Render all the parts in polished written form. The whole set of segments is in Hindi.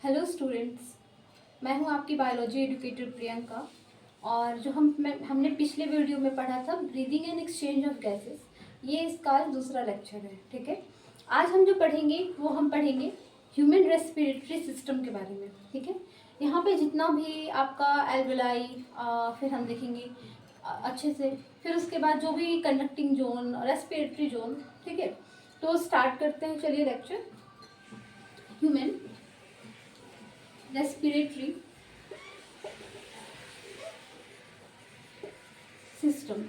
हेलो स्टूडेंट्स, मैं हूं आपकी बायोलॉजी एडुकेटर प्रियंका। और जो हमने पिछले वीडियो में पढ़ा था breathing and exchange of gases, ये इसका दूसरा लेक्चर है। ठीक है, आज हम जो पढ़ेंगे वो हम पढ़ेंगे ह्यूमन रेस्पिरेटरी सिस्टम के बारे में। ठीक है, यहाँ पे जितना भी आपका एल्वेलाई, फिर हम देखेंगे अच्छे से, फिर उसके बाद जो भी कंडक्टिंग जोन, रेस्पिरेटरी जोन। ठीक है, तो स्टार्ट करते हैं, चलिए lecture. Human respiratory system,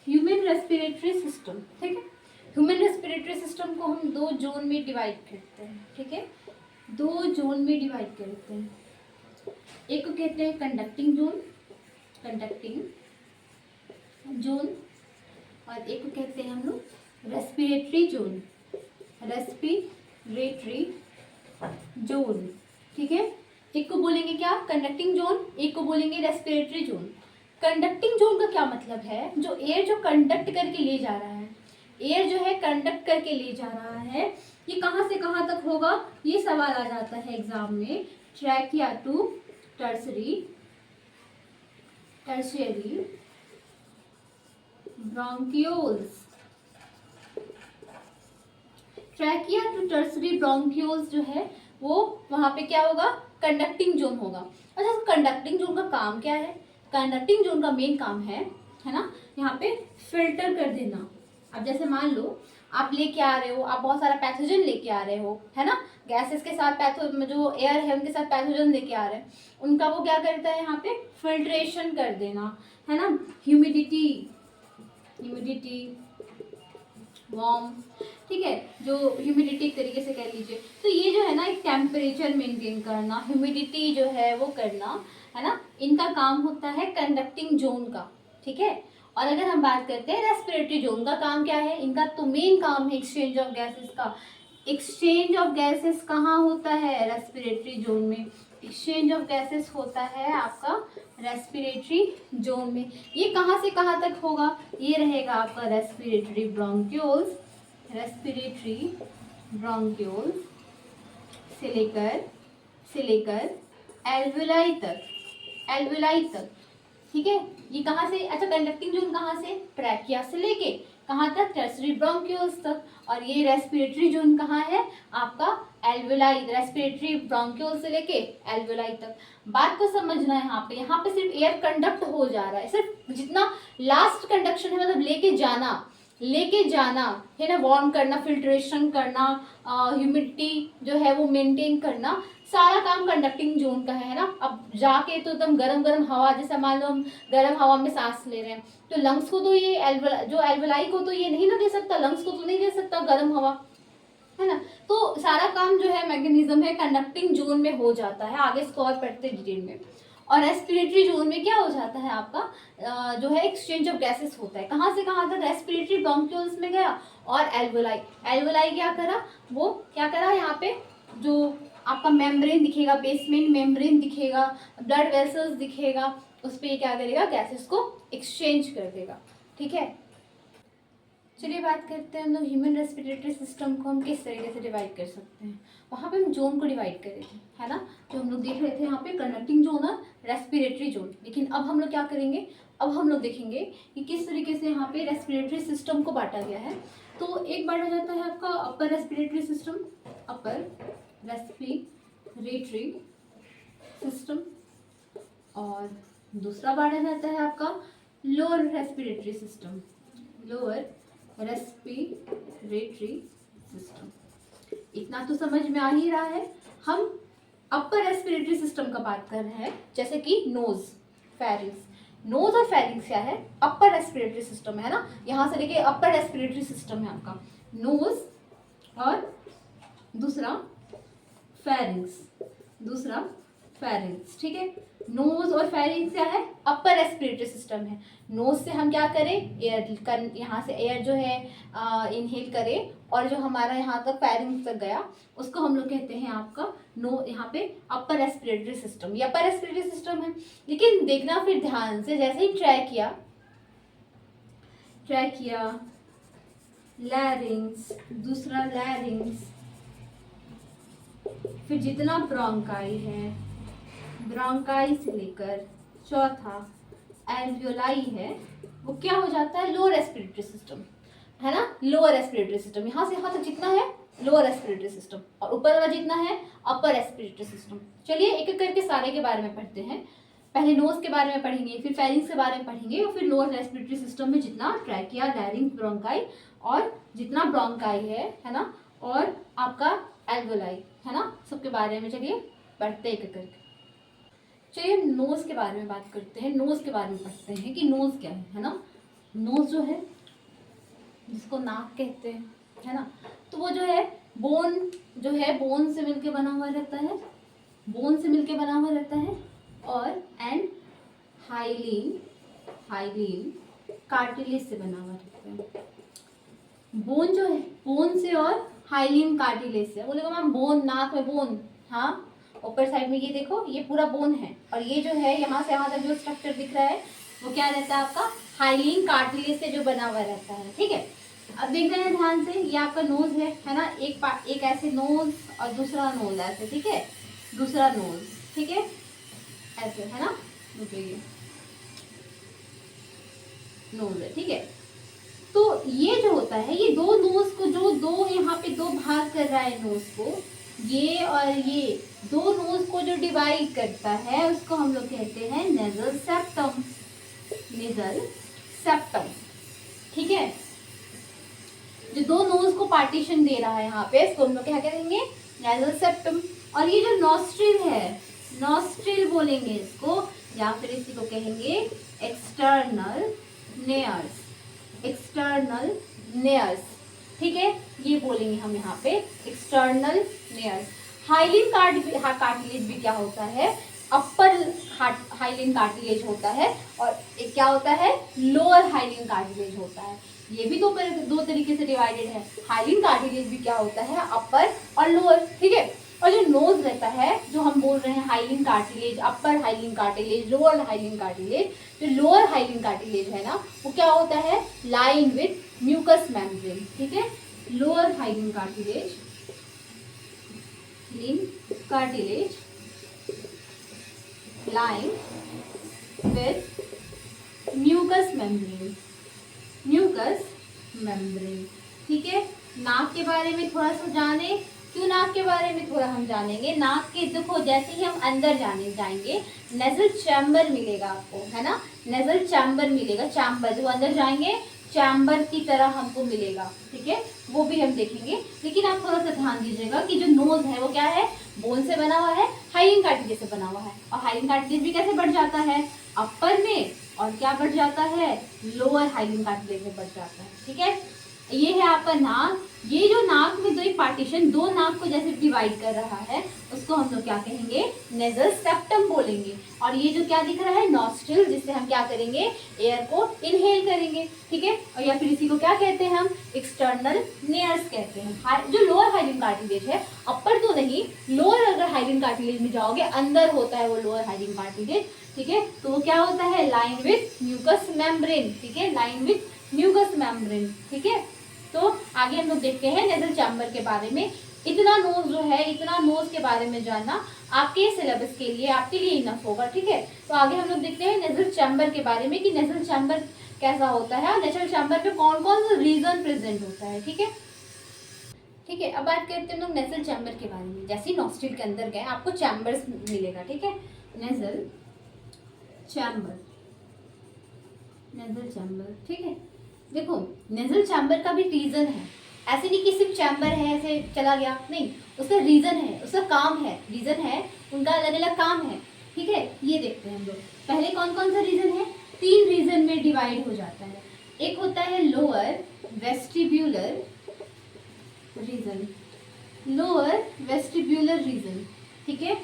human respiratory system. ठीक है, ह्यूमन रेस्पिरेटरी सिस्टम को हम दो जोन में डिवाइड करते हैं। ठीक है, दो जोन में डिवाइड करते हैं। एक को कहते हैं कंडक्टिंग जोन, कंडक्टिंग जोन, और एक को कहते हैं हम लोग रेस्पिरेटरी जोन, रेस्पिरेटरी जोन। ठीक है, एक को बोलेंगे क्या, कंडक्टिंग जोन, एक को बोलेंगे रेस्पिरेटरी जोन। कंडक्टिंग जोन का क्या मतलब है, जो एयर जो कंडक्ट करके ले जा रहा है, एयर जो है कंडक्ट करके ले जा रहा है, ये कहाँ से कहाँ तक होगा, ये सवाल आ जाता है एग्जाम में। Trachea to tertiary bronchioles, trachea to tertiary bronchioles जो है वो वहां पे क्या होगा, कंडक्टिंग जोन होगा। अच्छा, कंडक्टिंग जोन का काम क्या है, कंडक्टिंग जोन का मेन काम है ना, यहाँ पे फिल्टर कर देना। अब जैसे मान लो आप लेके आ रहे हो, आप बहुत सारा पैथोजन लेके आ रहे हो, है ना, गैसेस के साथ जो एयर है उनके साथ पैथोजन लेके आ रहे हैं, उनका वो क्या करता है, यहाँ पे फिल्ट्रेशन कर देना, है ना। ह्यूमिडिटी वार्म, ठीक है, जो ह्यूमिडिटी एक तरीके से कह लीजिए, तो ये जो है ना एक टेम्परेचर मेंटेन करना, ह्यूमिडिटी जो है वो करना, है ना, इनका काम होता है कंडक्टिंग जोन का। ठीक है, और अगर हम बात करते हैं रेस्पिरेटरी जोन का काम क्या है, इनका तो मेन काम है एक्सचेंज ऑफ गैसेस का। एक्सचेंज ऑफ गैसेस कहाँ होता है, रेस्पिरेटरी जोन में। एक्सचेंज ऑफ गैसेस होता है आपका रेस्पिरेटरी जोन में। ये कहाँ से कहाँ तक होगा, ये रहेगा आपका रेस्पिरेटरी ब्रोंक्यूल्स, से लेकर एल्वेलाई तक। ठीक है, ये कहाँ से, अच्छा कंडक्टिंग जोन कहाँ से, ट्रैकिया से लेके कहाँ तक, टर्सरी ब्रोंक्यूल्स तक। और ये रेस्पिरेटरी जोन कहाँ है आपका, एल्वेलाई, रेस्पिरेटरी ब्रोंक्यूल से लेके एल्वेलाई तक। बात को समझना है, यहाँ पे सिर्फ एयर कंडक्ट हो जा रहा है, सिर्फ जितना लास्ट कंडक्शन है, मतलब लेके जाना है ना, वार्म करना, फिल्ट्रेशन करना, ह्यूमिडिटी जो है वो मेंटेन करना, सारा काम कंडक्टिंग जोन का है ना। अब जाके तो एकदम गरम गरम हवा, जैसे मान लो हम गरम हवा में सांस ले रहे हैं, तो लंग्स को तो ये एल्वेलाई को तो ये नहीं ना दे सकता, लंग्स को तो नहीं दे सकता गर्म हवा, है ना। तो सारा काम जो है मैकेनिज्म है कंडक्टिंग जोन में हो जाता है, आगे इसको और पढ़ते डिटेल में। और रेस्पिरेटरी जोन में क्या हो जाता है आपका, जो है एक्सचेंज ऑफ गैसेस होता है, कहाँ से कहाँ तक, रेस्पिरेटरी ब्रोंक्यूल्स में गया, और एल्वेलाई क्या करा, वो क्या करा, यहाँ पे जो आपका मेम्ब्रेन दिखेगा, बेसमेंट मेम्ब्रेन दिखेगा, ब्लड वेसल्स दिखेगा, उस पर क्या करेगा, गैसेस को एक्सचेंज कर देगा। ठीक है, चलिए बात करते हैं हम लोग ह्यूमन रेस्पिरेटरी सिस्टम को हम किस तरीके से डिवाइड कर सकते हैं। वहाँ पे हम जोन को डिवाइड कर रहे थे, है ना, जो हम लोग देख रहे थे यहाँ पे कंडक्टिंग जोन और रेस्पिरेटरी जोन। लेकिन अब हम लोग क्या करेंगे, अब हम लोग देखेंगे कि किस तरीके से यहाँ पे रेस्पिरेटरी सिस्टम को बांटा गया है। तो एक बांटा जाता है आपका upper respiratory system, upper respiratory system, और दूसरा बांटा जाता है आपका lower respiratory system, lower respiratory system. इतना तो समझ में आ ही रहा है। हम अपर रेस्पिरेटरी सिस्टम का बात कर रहे हैं, जैसे कि नोज, फेरिंग्स। नोज और फेरिंग्स क्या है, अपर रेस्पिरेटरी सिस्टम है ना, यहाँ से लेके अपर रेस्पिरेटरी सिस्टम है आपका, नोज और दूसरा फेरिंग्स। ठीक है, नोज और फेरिंग्स क्या है, अपर रेस्पिरेटरी सिस्टम है। नोज से हम क्या करें, एयर, यहाँ से एयर जो है इनहेल करें, और जो हमारा यहाँ तक फेरिंग्स तक गया उसको हम लोग कहते हैं आपका यहाँ पे अपर रेस्पिरेटरी सिस्टम, ये अपर रेस्पिरेटरी सिस्टम है। लेकिन देखना फिर ध्यान से, जैसे ही ट्रैकिया, लैरिंग्स, दूसरा लैरिंग्स, फिर जितना ब्रोंकाई है, ब्रोंकाई से लेकर चौथा एल्वियोलाई है, वो क्या हो जाता है, लोअर रेस्पिरेटरी सिस्टम, है ना, लोअर रेस्पिरेटरी सिस्टम। यहाँ से यहाँ तक जितना है लोअर रेस्पिरेटरी सिस्टम, और ऊपर वाला जितना है अपर रेस्पिरेटरी सिस्टम। चलिए एक एक करके सारे के बारे में पढ़ते हैं। पहले नोज के बारे में पढ़ेंगे, फिर फेरिंग्स के बारे में पढ़ेंगे, और फिर लोअर रेस्पिरेटरी सिस्टम में जितना ट्रैकिया, लैरिंक्स, ब्रोंकाई और जितना ब्रोंकाई है ना, और आपका एल्वियोलाई, है ना, सबके बारे में चलिए पढ़ते एक एक करके। चलिए नोज के बारे में बात करते हैं, नोज के बारे में पढ़ते हैं कि नोज क्या है ना। नोज जो है, जिसको नाक कहते हैं, है ना, तो वो जो है बोन, जो है बोन से मिलके बना हुआ रहता है, बोन से मिलके बना हुआ रहता है, और एंड हाइलिन, हाइलिन कार्टिलेज से बना हुआ रहता है। बोन जो है, बोन से और हाइलिन कार्टिलेज से। बोलेगा मैम बोन, नाक में बोन, हाँ, ऊपर साइड में ये देखो, ये पूरा बोन है, और ये जो है यहाँ से यहाँ तक जो स्ट्रक्चर दिख रहा है वो क्या रहता है आपका, हाइलिन कार्टिलेज से जो बना हुआ रहता है, ठीक है। अब देख रहे हैं ध्यान से, ये आपका नोज है ना, एक ऐसे नोज और दूसरा नोज ऐसे, ठीक है, दूसरा नोज, ठीक है, ऐसे, है ना, रुकिए, नोज है, ठीक है। तो ये जो होता है, ये दो नोज को, जो दो यहाँ पे दो भाग कर रहा है नोज को, ये और ये दो नोज को जो डिवाइड करता है उसको हम लोग कहते हैं नेजल सेप्टम, नेजल सेप्टम, ठीक है। जो दो नोज को पार्टीशन दे रहा है यहाँ पे, इसको हम लोग क्या कहेंगे, नेजल सेप्टम। और ये जो नॉस्ट्रिल है, नॉस्ट्रिल बोलेंगे इसको, या फिर इसी को कहेंगे एक्सटर्नल नेयर्स, एक्सटर्नल नेयर्स, ठीक है, ये बोलेंगे हम यहाँ पे एक्सटर्नल नेयर्स। हाइलिन कार्टिलेज भी क्या होता है, अपर हाइलिन कार्टिलेज होता है, और एक क्या होता है, लोअर हाइलिन कार्टिलेज होता है। ये भी दो तरीके से डिवाइडेड है। हाइलिन कार्टिलेज भी क्या होता है, अपर और लोअर, ठीक है। और जो नोज रहता है, जो हम बोल रहे हैं hyaline cartilage, upper hyaline cartilage, lower hyaline cartilage, जो लोअर हाइलिन कार्टिलेज है ना, वो क्या होता है, लाइंग विद म्यूकस मेम्ब्रेन, ठीक है। Lower hyaline cartilage, cartilage lying with mucus membrane, mucus membrane, ठीक है। नाक के बारे में थोड़ा सा जाने, क्यों नाक के बारे में थोड़ा हम जानेंगे। नाक के देखो, जैसे ही हम अंदर जाएंगे नेजल चैम्बर मिलेगा आपको, है ना, नेजल चैम्बर मिलेगा, चैम्बर जो अंदर जाएंगे चैम्बर की तरह हमको मिलेगा, ठीक है, वो भी हम देखेंगे। लेकिन आप थोड़ा सा ध्यान दीजिएगा कि जो नोज है वो क्या है, बोन से बना हुआ है, हाइलिन कार्टिलेज से बना हुआ है, और हाइलिन कार्टिलेज भी कैसे बढ़ जाता है, अपर में, और क्या बढ़ जाता है, लोअर हाइलिन कार्टिलेज में बढ़ जाता है, ठीक है। ये है आपका नाक। ये जो नाक में दो एक पार्टीशन, दो नाक को जैसे डिवाइड कर रहा है, उसको हम लोग क्या कहेंगे, नेजल सेप्टम बोलेंगे। और ये जो क्या दिख रहा है, नॉस्ट्रिल, जिससे हम क्या करेंगे, एयर को इनहेल करेंगे, ठीक है। और या फिर इसी को क्या कहते हैं हम, एक्सटर्नल नेयर्स कहते हैं। जो लोअर हाइलिन कार्टिलेज है, अपर तो नहीं, लोअर अगर हाइलिन कार्टिलेज में जाओगे, अंदर होता है वो लोअर हाइलिन कार्टिलेज, ठीक है। तो वो क्या होता है, लाइन विद म्यूकस मेम्ब्रेन, ठीक है, लाइन विद म्यूकस मेम्ब्रेन, ठीक है। तो आगे हम लोग देखते हैं नेजल चैम्बर के बारे में। इतना नोज जो है, इतना नोज के बारे में जानना आपके सिलेबस के लिए, आपके लिए इनफ होगा, ठीक है। तो आगे हम लोग देखते हैं नेजल चैम्बर के बारे में कि नेजल चैम्बर कैसा होता है, और नेजल चैम्बर पे कौन कौन सा रीजन प्रेजेंट होता है, ठीक है। ठीक है, अब बात करते हैं हम लोग नेजल चैम्बर के बारे में। जैसे ही नॉस्ट्रिल के अंदर गए आपको चैम्बर्स मिलेगा, ठीक है। नेजल चैम्बर, नेजल चैम्बर, ठीक है। देखो नेजल चैम्बर का भी रीजन है, ऐसे नहीं कि सिर्फ चैम्बर है ऐसे चला गया, नहीं, उसका रीजन है, उसका काम है, रीजन है, उनका अलग अलग काम है, ठीक है। ये देखते हैं हम लोग, पहले कौन कौन सा रीजन है, 3 रीजन में डिवाइड हो जाता है। एक होता है lower vestibular region, lower vestibular region, ठीक है।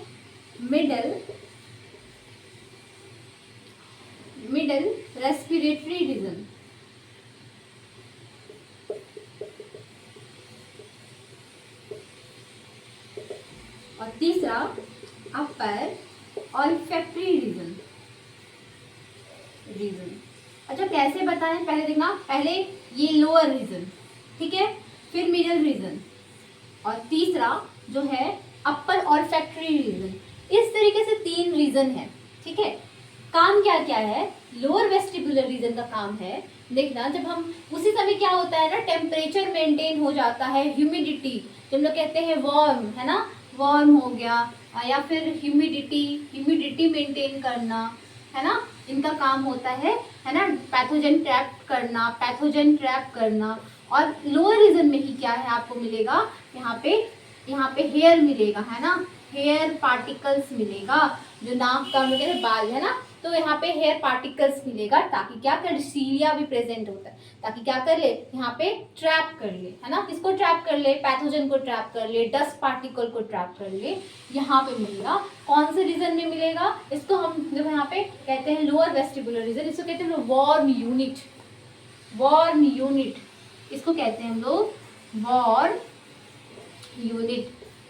मिडल रेस्पिरेटरी रीजन, और तीसरा अपर ऑल्फैक्टरी रीजन। अच्छा कैसे बताएं, पहले देखना, पहले ये लोअर रीजन, ठीक है, फिर मिडल रीजन, और तीसरा जो है अपर ऑल्फैक्टरी रीजन। इस तरीके से 3 रीजन है, ठीक है। काम क्या क्या है, लोअर वेस्टिबुलर रीजन का काम है देखना, जब हम उसी समय क्या होता है ना, टेम्परेचर मेंटेन हो जाता है, ह्यूमिडिटी, जब लोग कहते हैं वार्म, है ना, वार्म हो गया, या फिर ह्यूमिडिटी मेंटेन करना, है ना, इनका काम होता है ना, पैथोजन ट्रैप करना। और लोअर रीजन में ही क्या है आपको मिलेगा, यहाँ पे हेयर मिलेगा, है ना, हेयर पार्टिकल्स मिलेगा, जो नाक का हम कहते हैं बाल, है ना, तो यहाँ पे हेयर पार्टिकल्स मिलेगा, ताकि क्या कर, सीलिया भी प्रेजेंट होता है, ताकि क्या कर ले, यहाँ पे ट्रैप कर ले, है ना, किसको ट्रैप कर ले, पैथोजन को ट्रैप कर ले, डस्ट पार्टिकल को ट्रैप कर ले, यहाँ पे मिलेगा। कौन से रीजन में मिलेगा, इसको हम जब यहाँ पे कहते हैं लोअर वेस्टिबुलर रीजन, इसको कहते हैं वार्म यूनिट, इसको कहते हैं हम लोग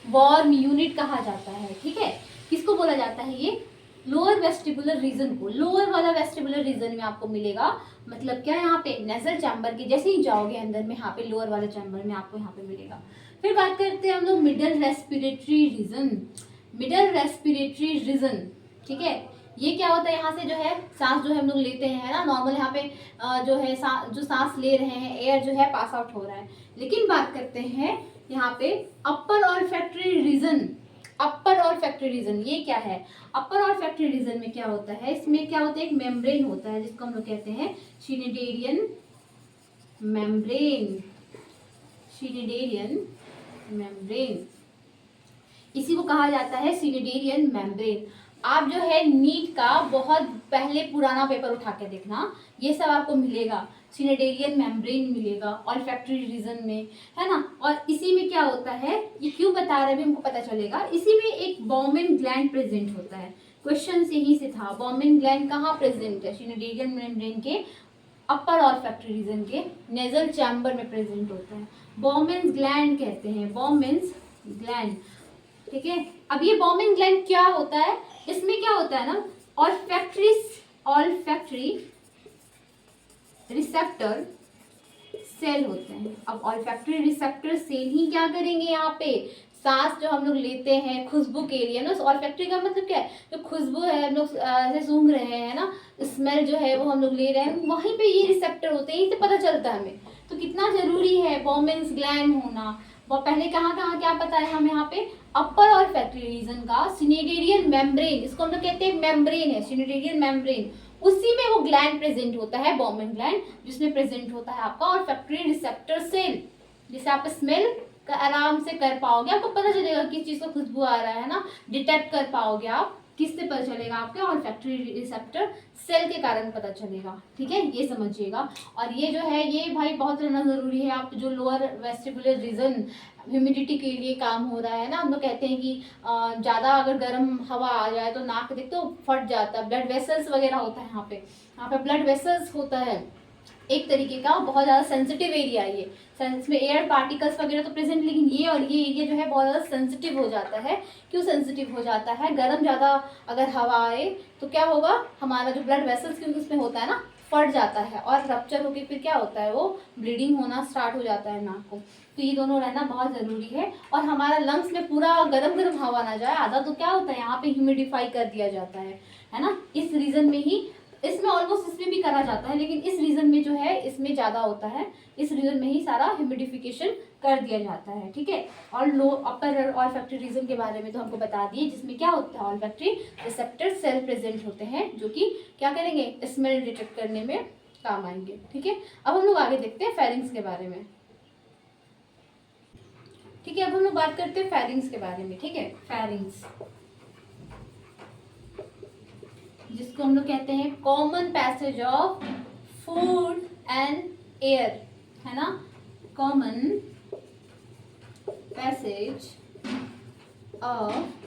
वार्म यूनिट कहा जाता है, ठीक है। किसको बोला जाता है, ये लोअर वेस्टिबुलर रीजन को। लोअर वाला वेस्टिबुलर रीजन में आपको मिलेगा, मतलब क्या, यहाँ पे नेजल चैम्बर के जैसे ही जाओगे अंदर में, यहाँ पे लोअर वाले चैम्बर में आपको यहाँ पे मिलेगा। फिर बात करते हैं हम लोग मिडल रेस्पिरेटरी रीजन, ठीक है। ये क्या होता है, यहाँ से जो है सांस जो है हम लोग लेते हैं ना, नॉर्मल यहाँ पे जो है जो सांस ले रहे हैं, एयर जो है पास आउट हो रहा है। लेकिन बात करते हैं यहाँ पे अपर ऑल्फैक्टरी रीजन, ये क्या है, अपर ऑल्फैक्टरी रीजन में क्या होता है, इसमें क्या होता है, एक मेम्ब्रेन होता है, जिसको हम लोग कहते हैं शिनेडेरियन मेम्ब्रेन, इसी को कहा जाता है सिनेडेरियन मेम्ब्रेन। आप जो है नीट का बहुत पहले पुराना पेपर उठा के देखना, ये सब आपको मिलेगा, सिनेडेरियन मेम्ब्रेन मिलेगा ऑल्फैक्टरी रीजन में, है ना। और इसी में क्या होता है, ये क्यों बता रहे हैं हमको पता चलेगा, इसी में एक बॉमेन ग्लैंड प्रेजेंट होता है। क्वेश्चन यहीं से था, बॉमेन ग्लैंड कहाँ प्रेजेंट है, सिनेडेरियन मेम्ब्रेन के अपर ऑल्फैक्टरी रीजन के नेजल चैम्बर में प्रेजेंट होता है, बॉमेन्स ग्लैंड कहते हैं, बॉमेन्स ग्लैंड, ठीक है। अब ये बॉमेन ग्लैंड क्या होता है, इसमें क्या होता है ना, ऑल्फैक्टरी रिसेप्टर सेल होते हैं। अब ऑल्फैक्टरी रिसेप्टर सेल ही क्या करेंगे, यहाँ पे सांस जो हम लोग लेते हैं खुशबू के लिए ना, ऑल्फैक्टरी का मतलब क्या है, जो खुशबू है हम लोग ऐसे सूंघ रहे हैं ना, स्मेल जो है वो हम लोग ले रहे हैं, वहीं पे ये रिसेप्टर होते हैं, यहीं से पता चलता है हमें। तो कितना जरूरी है बॉमेन्स ग्लैंड होना। वो पहले कहाँ क्या पता है हम यहाँ पे, अपर ऑल्फैक्टरी रीजन का सिनेडेरियन मेम्ब्रेन, इसको हम लोग कहते हैं मेम्ब्रेन है, सिनेडेरियन मेम्ब्रेन, उसी में वो ग्लैंड प्रेजेंट होता है, बॉमेन ग्लैंड, जिसमें प्रेजेंट होता है आपका ऑल्फैक्टरी रिसेप्टर सेल, जिसे आप स्मेल का आराम से कर पाओगे, आपको पता चलेगा किस चीज का खुशबू आ रहा है ना, डिटेक्ट कर पाओगे आप, किससे पता चलेगा, आपके ऑल्फैक्टरी रिसेप्टर सेल के कारण पता चलेगा, ठीक है, ये समझिएगा। और ये जो है ये भाई बहुत रहना जरूरी है, आप जो लोअर वेस्टिबुलर रीजन ह्यूमिडिटी के लिए काम हो रहा है ना, हम लोग कहते हैं कि ज़्यादा अगर गर्म हवा आ जाए तो नाक देख तो फट जाता है, ब्लड वेसल्स वगैरह होता है, यहाँ पे ब्लड वेसल्स होता है, एक तरीके का बहुत ज़्यादा सेंसिटिव एरिया है ये, इसमें एयर पार्टिकल्स वगैरह तो प्रेजेंट, लेकिन ये और ये एरिया जो है बहुत ज़्यादा सेंसिटिव हो जाता है। क्यों सेंसिटिव हो जाता है, गर्म ज़्यादा अगर हवा आए तो क्या होगा, हमारा जो ब्लड वेसल्स क्योंकि उसमें होता है ना, फट जाता है और रप्चर होकर फिर क्या होता है, वो ब्लीडिंग होना स्टार्ट हो जाता है नाक को। तो ये दोनों रहना बहुत ज़रूरी है। और हमारा लंग्स में पूरा गर्म हवा ना जाए, आधा तो क्या होता है यहाँ पे ह्यूमिडिफाई कर दिया जाता है ना, इस रीज़न में ही, इसमें ऑलमोस्ट इसमें भी करा जाता है, लेकिन इस रीजन में जो है इसमें ज़्यादा होता है, इस रीजन में ही सारा ह्यूमिडिफिकेशन कर दिया जाता है, ठीक है। और लो अपर ऑल्फैक्टरी रीजन के बारे में तो हमको बता दिए, जिसमें क्या होता है, ऑल्फैक्टरी रिसेप्टर सेल प्रेजेंट होते हैं, जो कि क्या करेंगे, स्मेल डिटेक्ट करने में काम आएंगे, ठीक है। अब हम लोग आगे देखते हैं फेरिंग्स के बारे में, ठीक है। अब हम लोग बात करते हैं फेरिंग्स के बारे में, ठीक है। फेरिंग्स जिसको हम लोग कहते हैं common passage of food and air, है ना, common passage of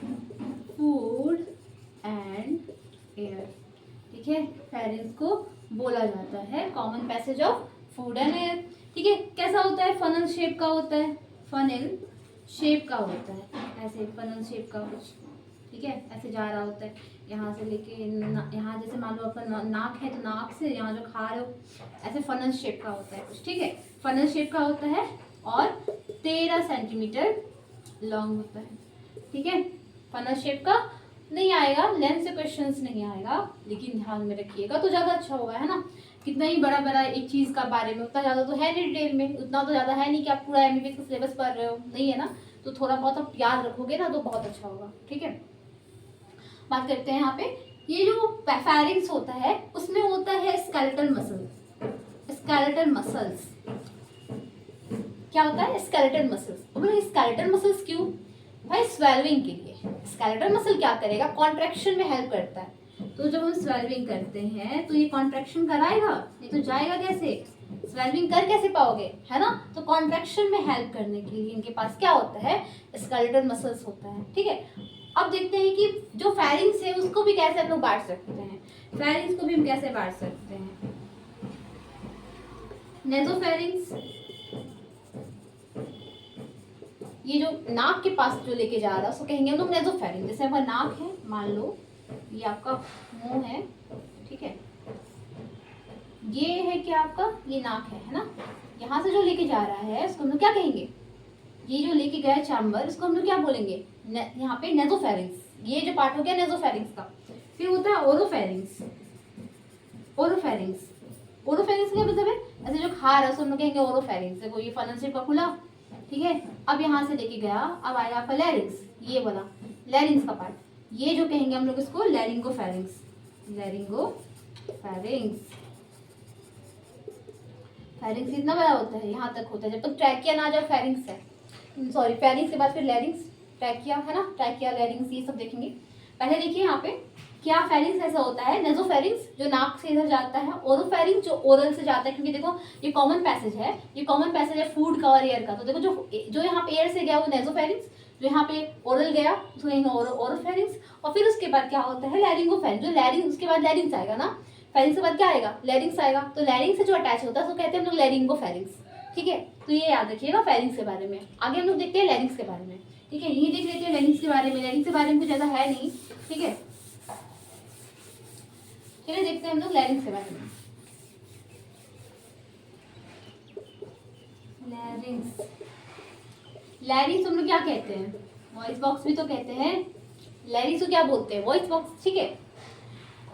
food and air, ठीक है। फेरिंग्स को बोला जाता है common passage of food and air, ठीक है। कैसा होता है, फनल शेप का होता है, फनल शेप का होता है, ऐसे फनल शेप का कुछ, ठीक है, ऐसे जा रहा होता है, यहाँ से लेके यहाँ, जैसे मान लो आपका नाक है तो नाक से यहाँ जो खा रहे हो, ऐसे फनल शेप का होता है कुछ, ठीक है, फनल शेप का होता है और 13 सेंटीमीटर लॉन्ग होता है, ठीक है, फनल शेप का नहीं आएगा, लेंथ से क्वेश्चंस नहीं आएगा, लेकिन ध्यान में रखिएगा तो ज़्यादा अच्छा होगा, है ना। कितना ही बड़ा बड़ा एक चीज़ का बारे में, उतना ज़्यादा तो है नहीं डिटेल में, उतना तो ज़्यादा है नहीं कि आप पूरा एमबीबीएस का सिलेबस पढ़ रहे हो, नहीं है ना। तो थोड़ा बहुत आप याद रखोगे ना तो बहुत अच्छा होगा, ठीक है। बात करते हैं यहाँ पे, ये जो फेरिंग्स होता है उसमें होता है स्केलेटल मसल्स। स्केलेटल मसल्स क्या होता है? Skeletal muscles. बोलो स्केलेटल मसल्स क्यों? भाई स्वेलविंग के लिए। स्केलेटल मसल क्या करेगा? कॉन्ट्रैक्शन में हेल्प करता है। तो जब हम स्वेलविंग करते हैं तो ये कॉन्ट्रैक्शन कराएगा, नहीं तो जाएगा कैसे? स्वेलविंग कर कैसे पाओगे, है ना। तो कॉन्ट्रैक्शन में हेल्प करने के लिए इनके पास क्या होता है? स्केलेटल मसल्स होता है, ठीक है। अब देखते हैं कि जो फेरिंग्स है उसको भी कैसे हम लोग बांट सकते हैं। फेरिंग्स को भी हम कैसे बांट सकते हैं? नेजोफेरिंग्स, ये जो नाक के पास जो लेके जा रहा है उसको कहेंगे हम लोग नेजोफेरिंग। जैसे आपका नाक है, मान लो ये आपका मुंह है, ठीक है, ये है क्या आपका, ये नाक है ना। यहाँ से जो लेके जा रहा है उसको हम लोग क्या कहेंगे? ये जो लेके गया चैम्बर उसको हम लोग क्या बोलेंगे? यहाँ पे नेजोफेरिंग्स। ये जो पार्ट हो गया नेजोफेरिंग्स का। फिर होता है ओरोफेरिंग्स। ओरोफेरिंग्स, ओरोफेरिंग्स क्या मतलब है? ऐसे जो खा रहा है उसको हम लोग कहेंगे ओरोफेरिंग्स। देखो ये फनल शेप का खुला, ठीक है। अब यहाँ से लेके गया, अब आएगा आपका लैरिंग्स, ये वाला लैरिंग्स का पार्ट, ये जो कहेंगे हम लोग इसको लैरिंगोफेरिंग्स। लैरिंगोफेरिंग्स, फेरिंग्स इतना बड़ा होता है, यहाँ तक होता है। जब तक ट्रैकिया ना जाए फेरिंग्स है, सॉरी फेरिंग्स के बाद फिर लैरिंग्स, ट्रैकिया है ना, ट्रैकिया लैरिंग्स ये सब देखेंगे। पहले देखिए यहाँ पे क्या फेरिंग्स ऐसा होता है, नेजोफेरिंग्स जो नाक से इधर जाता है, ओरोफेरिंग्स जो ओरल से जाता है, क्योंकि देखो ये कॉमन पैसेज है, ये कॉमन पैसेज है फूड का और एयर का। तो देखो जो यहाँ पे एयर से गया वो नेजोफेरिंग्स, जो यहाँ पे ओरल गया उसको कहेंगे ओरोफेरिंग्स। और फिर उसके बाद क्या होता है लैरिंगोफेरिंग्स, जो लैरिंग उसके बाद लैरिंग्स आएगा ना, फेरिंग्स के बाद क्या आएगा? लैरिंग्स आएगा। तो लैरिंग्स से जो अटैच होता है उसको कहते हैं हम लोग लैरिंगोफेरिंग्स, ठीक है। तो ये याद रखिएगा फेरिंग्स के बारे में। आगे हम लोग देखते हैं लैरिंग्स के बारे में, ठीक है। ये देख लेते हैं लैरिंग्स के बारे में। लैरिंग्स के बारे में कुछ ज़्यादा है नहीं, ठीक है। चलिए देखते हैं हम लोग लैरिंग्स के बारे में। लैरिंग्स, लैरिंग्स हम लोग क्या कहते हैं? वॉइस बॉक्स भी तो कहते हैं। लैरिंग्स को क्या बोलते हैं? वॉइस बॉक्स, ठीक है।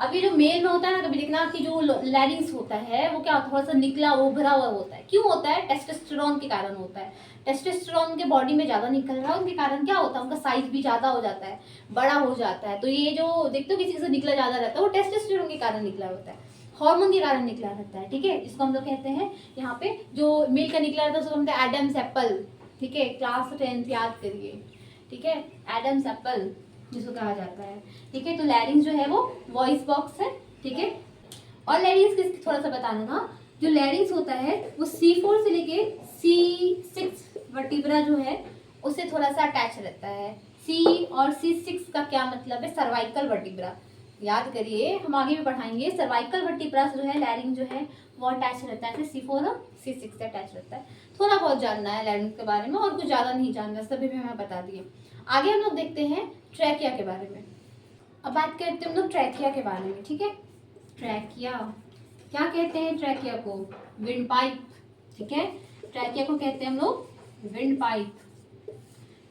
अब ये जो मेल में होता है ना, कभी देखना कि जो लैरिंग्स होता है वो क्या थोड़ा सा निकला उभरा हुआ होता है। क्यों होता है? टेस्टोस्टेरोन के कारण होता है। टेस्टोस्टेरोन के बॉडी में ज़्यादा निकल रहा है, उनके कारण क्या होता है? उनका साइज भी ज़्यादा हो जाता है, बड़ा हो जाता है। तो ये जो देखते हो किसी से निकला ज़्यादा रहता है, वो टेस्टोस्टेरोन के कारण निकला होता है, हार्मोन के कारण निकला रहता है, ठीक है। इसको हम लोग कहते हैं यहाँ पे जो मेल का निकला रहता है उसको कहते हैं एडम्स एप्पल, ठीक है। क्लास 10 याद करिए, ठीक है, एडम्स एप्पल जिसको कहा जाता है, ठीक है। तो लैरिंग्स जो है वो वॉइस बॉक्स है, ठीक है। और लैरिंग्स किस थोड़ा सा बता दूंगा, जो लैरिंग्स होता है वो C4 से लेके C6 वर्टिब्रा जो है उससे थोड़ा सा अटैच रहता है। C और C6 का क्या मतलब है? सर्वाइकल वर्टिब्रा, याद करिए, हम आगे भी पढ़ाएंगे। सर्वाइकल वर्टिब्रा से जो है लैरिंग जो है वो अटैच रहता है, C4 और C6 से अटैच रहता है। थोड़ा बहुत जानना है लैरिंग्स के बारे में और कुछ ज़्यादा नहीं जानना, सभी भी मैं बता दिए। आगे हम लोग देखते हैं ट्रैकिया के बारे में। अब बात करते हैं हम लोग ट्रैकिया के बारे में, ठीक है। ट्रैकिया क्या कहते हैं? ट्रैकिया को विंड पाइप, ठीक है। ट्रैकिया को कहते हैं हम लोग विंड पाइप।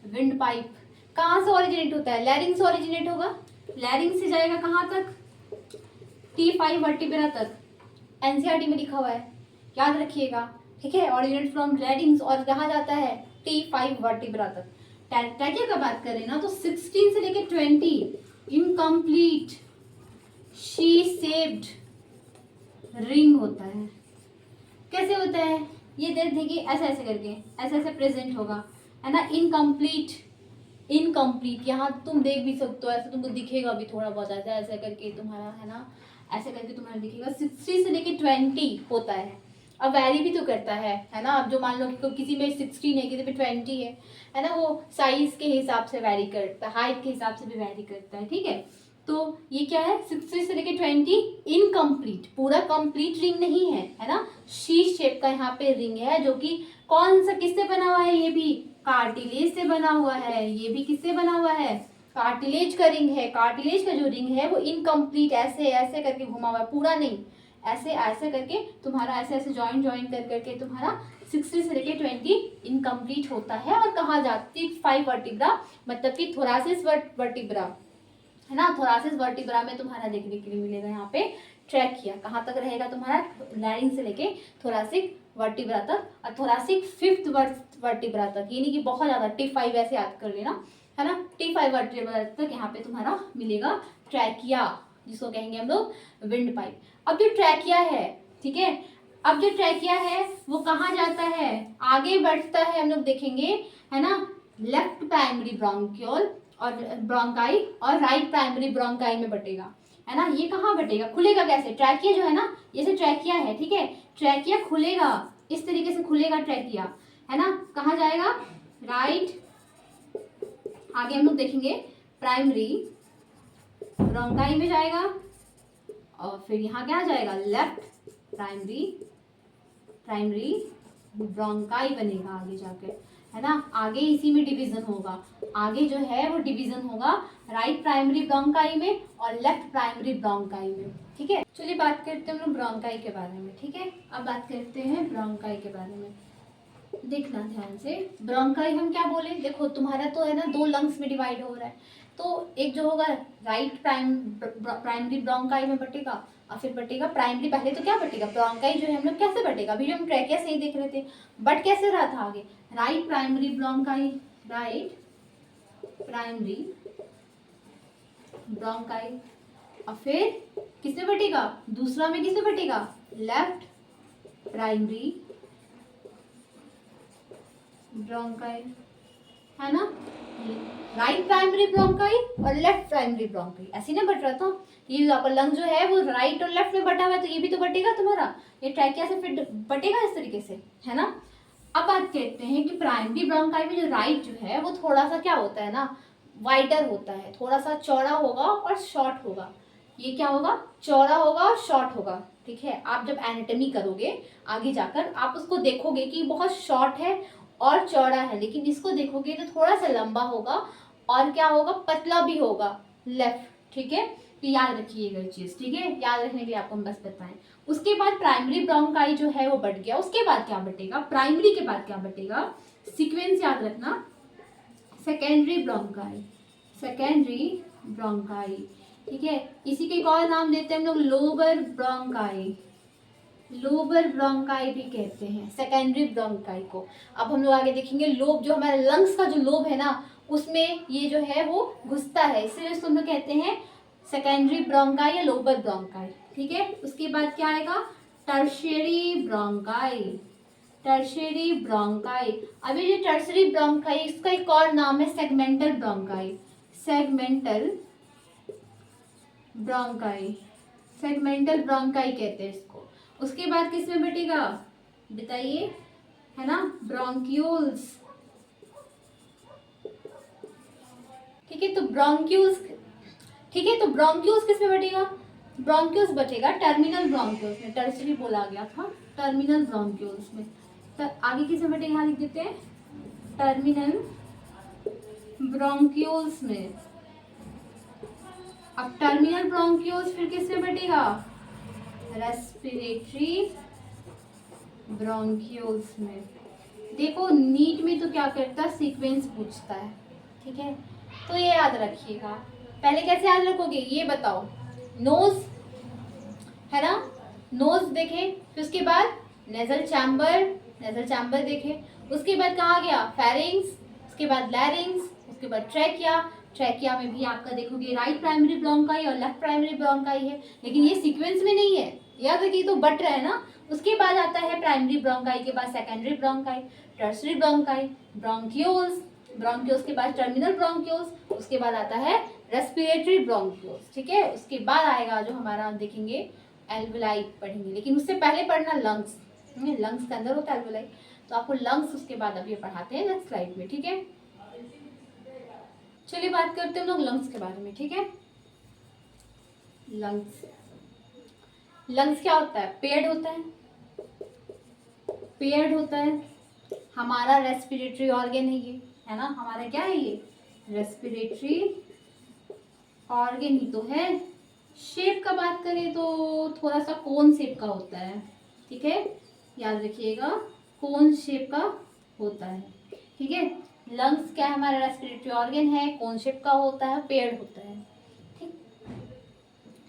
विंड पाइप कहाँ से ओरिजिनेट होता है? लैरिंग से ओरिजिनेट होगा। लैरिंग से जाएगा कहाँ तक? T5 वर्टिब्रा तक। एनसीईआरटी में लिखा हुआ है, याद रखिएगा, ठीक है। ओरिजिनेट फ्रॉम लैरिंग्स और कहाँ जाता है? T5 वर्टिब्रा तक। ट्रैकिया का बात करें ना तो 16 से लेके 20 इनकम्प्लीट शी शेप्ड रिंग होता है। कैसे होता है? ये देखिए ऐसे ऐसे करके ऐसे ऐसे प्रेजेंट होगा, है ना। इनकम्प्लीट, इनकम्प्लीट यहाँ तुम देख भी सकते हो, ऐसे तुमको दिखेगा भी थोड़ा बहुत, ऐसा ऐसे करके तुम्हारा, है ना, ऐसे करके तुम्हारा दिखेगा। 60 से लेके 20 होता है। अब वैरी भी तो करता है ना। अब जो मान लो कि किसी में 16 है, किसी में 20 है ना, वो साइज के हिसाब से वैरी करता है, हाइट के हिसाब से भी वैरी करता है, ठीक है। तो ये क्या है? 60 से लेके 20 इनकम्प्लीट, पूरा कंप्लीट रिंग नहीं है ना। शी शेप का यहाँ पे रिंग है, जो कि कौन सा किससे बना हुआ है? ये भी कार्टिलेज से बना हुआ है। ये भी किससे बना हुआ है? कार्टिलेज का रिंग है। कार्टिलेज का जो रिंग है वो इनकम्प्लीट ऐसे ऐसे करके घुमा हुआ है, पूरा नहीं, ऐसे ऐसे करके तुम्हारा ऐसे ऐसे जॉइन कर करके तुम्हारा 60 से लेके 20 इनकम्प्लीट होता है। और कहाँ जाती 5 वर्टिब्रा, मतलब कि थोरासिस वर्टिब्रा है ना। थोरासिस वर्टिब्रा में तुम्हारा देखने के लिए मिलेगा यहाँ पे ट्रैकिया। कहाँ तक रहेगा तुम्हारा, लैरिंग से लेके थोरासिक वर्टिब्रा तक, और थोरासिक 5th वर्टिब्रा तक, ये नहीं कि बहुत ज़्यादा T5 ऐसे याद कर लेना है ना। T5 वर्टिब्रा तक यहाँ पे तुम्हारा मिलेगा ट्रैकिया, जिसको कहेंगे हम लोग विंड पाइप। अब जो ट्रैकिया है, ठीक है, अब जो ट्रैकिया है वो कहाँ जाता है, आगे बढ़ता है, हम लोग देखेंगे है ना। लेफ्ट प्राइमरी ब्रोंकियोल और ब्रोंकाई और राइट प्राइमरी ब्रोंकाई में बटेगा, है ना। ये कहाँ बटेगा, खुलेगा कैसे, ट्रैकिया जो है ना, जैसे ट्रैकिया है, ठीक है, ट्रैकिया खुलेगा इस तरीके से, खुलेगा ट्रैकिया, है ना। कहाँ जाएगा, राइट, आगे हम लोग देखेंगे प्राइमरी ब्रोंकाई में जाएगा, और फिर यहाँ क्या जाएगा, लेफ्ट प्राइमरी ब्रोंकाई बनेगा आगे जाकर, है ना। आगे इसी में डिवीजन होगा, आगे जो है वो डिवीजन होगा राइट प्राइमरी ब्रोंकाई में और लेफ्ट प्राइमरी ब्रोंकाई में, ठीक है। चलिए बात करते हैं हम लोग ब्रोंकाई के बारे में, ठीक है। अब बात करते हैं ब्रोंकाई के बारे में, देखना ध्यान से। ब्रोंकाई हम क्या बोले, देखो तुम्हारा तो है ना 2 लंग्स में डिवाइड हो रहा है, तो एक जो होगा राइट प्राइमरी ब्रोंकाई में बटेगा, और फिर बटेगा प्राइमरी, पहले तो क्या बटेगा, ब्रोंकाई जो है हम लोग कैसे बटेगा, अभी जो हम ट्रैकिया से ही देख रहे थे, बट कैसे रहा था आगे, right primary bronchi, right primary bronchi, और फिर किसमें बटेगा, दूसरा में किसमें बटेगा, लेफ्ट प्राइमरी ब्रोंकाई, है ना। राइट प्राइमरी ब्रोंकाई और लेफ्ट प्राइमरी ब्रोंकाई, ऐसे ना बट रहा था। ये आपका लंग जो है वो राइट और लेफ्ट में बटा हुआ है, तो ये भी तो बटेगा तुम्हारा, ये ट्रैकिया से फिर बटेगा इस तरीके से, है ना। अब बात करते हैं कि प्राइमरी ब्रोंकाई में जो राइट जो है वो थोड़ा सा क्या होता है ना, वाइडर होता है, थोड़ा सा चौड़ा होगा और शॉर्ट होगा। ये क्या होगा, चौड़ा होगा और शॉर्ट होगा, ठीक है। आप जब एनाटॉमी करोगे आगे जाकर आप उसको देखोगे कि बहुत शॉर्ट है और चौड़ा है, लेकिन इसको देखोगे तो थोड़ा सा लंबा होगा और क्या होगा, पतला भी होगा लेफ्ट, ठीक है। तो याद रखिएगा ये चीज, ठीक है, याद रखने के लिए आपको हम बस बताएं। उसके बाद प्राइमरी ब्रोंकाई जो है वो बढ़ गया, उसके बाद क्या बटेगा, प्राइमरी के बाद क्या बटेगा, सीक्वेंस याद रखना, सेकेंडरी ब्रोंकाई, सेकेंडरी ब्रोंकाई, ठीक है। इसी के एक और नाम देते हैं हम लोग लोबर ब्रोंकाई, लोबर ब्रोंकाई भी कहते हैं सेकेंडरी ब्रोंकाई को। अब हम लोग आगे देखेंगे लोब, जो हमारे लंग्स का जो लोब है ना उसमें ये जो है वो घुसता है, इसलिए इसको हम लोग कहते हैं सेकेंडरी ब्रोंकाई या लोबर ब्रोंकाई, ठीक है। उसके बाद क्या आएगा, टर्शियरी ब्रोंकाई, टर्शियरी ब्रोंकाई। अभी जो टर्शियरी ब्रोंकाई इसका एक और नाम है segmental bronchi, segmental bronchi, segmental bronchi कहते हैं इसको। उसके बाद किस में बटेगा बताइए, है ना, ब्रोंक्यूल्स, ठीक है। तो ब्रोंक्यूल्स, ठीक है, तो ब्रोंक्यूल्स किस में बटेगा, ब्रोंक्यूल्स बचेगा टर्मिनल ब्रोंक्यूल्स में, टर्शियरी बोला गया था, टर्मिनल ब्रोंक्यूल्स में। तो आगे किस में बटेगा, लिख देते हैं टर्मिनल ब्रोंक्यूल्स में। अब टर्मिनल ब्रोंक्यूल्स फिर किस में बटेगा, रेस्पिरेटरी ब्रोंक्यूल्स में। देखो नीट में तो क्या करता है, सीक्वेंस पूछता है, ठीक है, तो ये याद रखिएगा। पहले कैसे याद रखोगे ये बताओ, नोज है ना, नोज देखे, फिर उसके बाद नेजल चैम्बर, नेजल चैम्बर देखे, उसके बाद कहाँ गया फेरिंग्स, उसके बाद लैरिंग्स, उसके बाद ट्रैकिया, ट्रैकिया में भी आपका देखोगे राइट प्राइमरी ब्रोंकाई और लेफ्ट प्राइमरी ब्रोंकाई है, लेकिन ये सीक्वेंस में नहीं है, याद रखिए, तो बट रहा है ना। उसके बाद आता है प्राइमरी ब्रोंकाई के बाद secondary bronchi, tertiary bronchi, bronchioles, bronchioles के बाद टर्मिनल ब्रोंक्यूल्स, उसके बाद आता है रेस्पिरेटरी ब्रोंक्यूल्स, ठीक है। उसके बाद आएगा जो हमारा देखेंगे एल्वेलाई पढ़ेंगे, लेकिन उससे पहले पढ़ना लंग्स, लंग्स के अंदर होता है एल्वेलाई, तो आपको लंग्स उसके बाद अभी पढ़ाते हैं नेक्स्ट स्लाइड में, ठीक है। चलिए बात करते हैं हम लोग लंग्स के बारे में, ठीक है। लंग्स, लंग्स क्या होता है, पेयर्ड होता है, पेयर्ड होता है, हमारा रेस्पिरेटरी ऑर्गन है ये, है ना, हमारा क्या है ये रेस्पिरेटरी ऑर्गन ही तो है, शेप का बात करें तो थोड़ा सा कोन शेप का होता है, ठीक है, याद रखिएगा, कोन शेप का होता है, ठीक है। लंग्स क्या है, हमारा रेस्पिरेटरी ऑर्गन है, कोन शेप का होता है, पेड़ होता है, ठीक।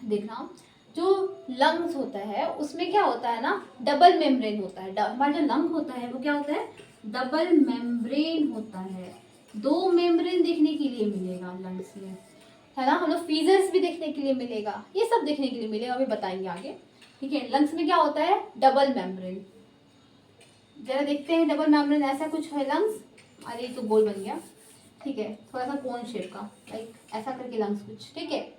देखना, जो लंग्स होता है उसमें क्या होता है ना, डबल मेम्ब्रेन होता है। हमारा जो लंग होता है वो क्या होता है, डबल मेम्ब्रेन होता है। दो मेम्ब्रेन देखने के लिए मिलेगा लंग्स में, है ना। हम लोग फीजर्स भी देखने के लिए मिलेगा, ये सब देखने के लिए मिलेगा, अभी बताएंगे आगे, ठीक है। लंग्स में क्या होता है, डबल मेम्ब्रेन। जरा देखते हैं डबल मेम्ब्रेन, ऐसा कुछ है लंग्स, अरे तो गोल बन गया, ठीक है, थोड़ा सा कोन शेप का, लाइक ऐसा करके लंग्स कुछ, ठीक है।